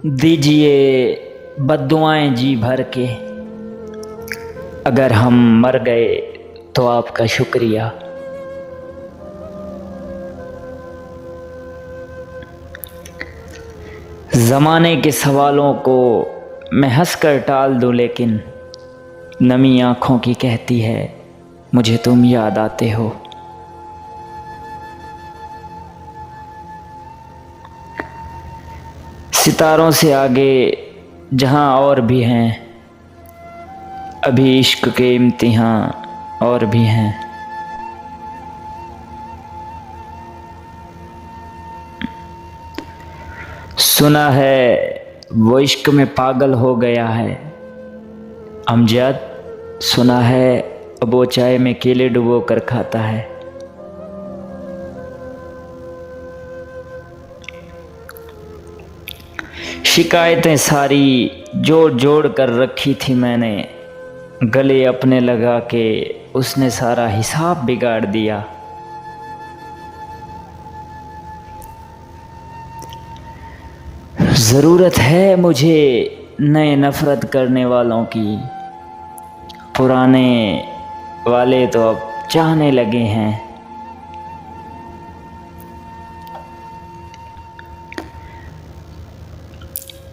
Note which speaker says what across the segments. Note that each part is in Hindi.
Speaker 1: दीजिए बद्दुआएं जी भर के, अगर हम मर गए तो आपका शुक्रिया। ज़माने के सवालों को मैं हंसकर टाल दूं, लेकिन नमी आँखों की कहती है मुझे तुम याद आते हो। सितारों से आगे जहां और भी हैं, अभी इश्क के इम्तिहान और भी हैं। सुना है वो इश्क में पागल हो गया है अमजद, सुना है अब वो चाय में केले डुबो कर खाता है। शिकायतें सारी जोड़ जोड़ कर रखी थी मैंने, गले अपने लगा के उसने सारा हिसाब बिगाड़ दिया। ज़रूरत है मुझे नए नफ़रत करने वालों की, पुराने वाले तो अब चाहने लगे हैं।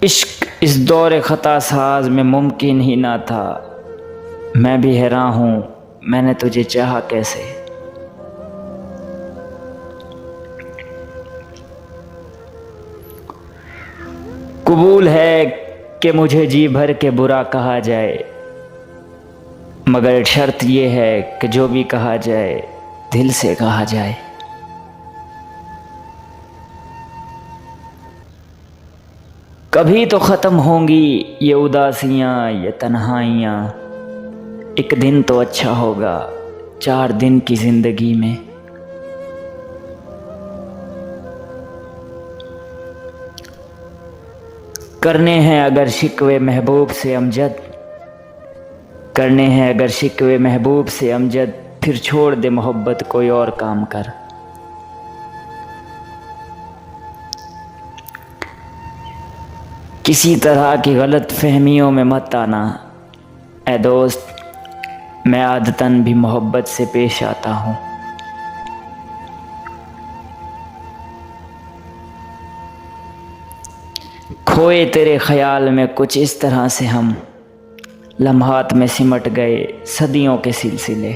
Speaker 1: इश्क इस दौर ख़ता साज में मुमकिन ही ना था, मैं भी हैरान हूँ मैंने तुझे चाहा कैसे। कबूल है कि मुझे जी भर के बुरा कहा जाए, मगर शर्त ये है कि जो भी कहा जाए दिल से कहा जाए। कभी तो ख़त्म होंगी ये उदासियाँ ये तन्हाइयाँ, एक दिन तो अच्छा होगा 4 दिन की ज़िंदगी में। करने हैं अगर शिकवे महबूब से अमजद, करने हैं अगर शिकवे महबूब से अमजद, फिर छोड़ दे मोहब्बत कोई और काम कर। किसी तरह की गलत फहमियों में मत आना ऐ दोस्त, मैं आदतन भी मोहब्बत से पेश आता हूँ। खोए तेरे ख्याल में कुछ इस तरह से हम लम्हात में सिमट गए सदियों के सिलसिले।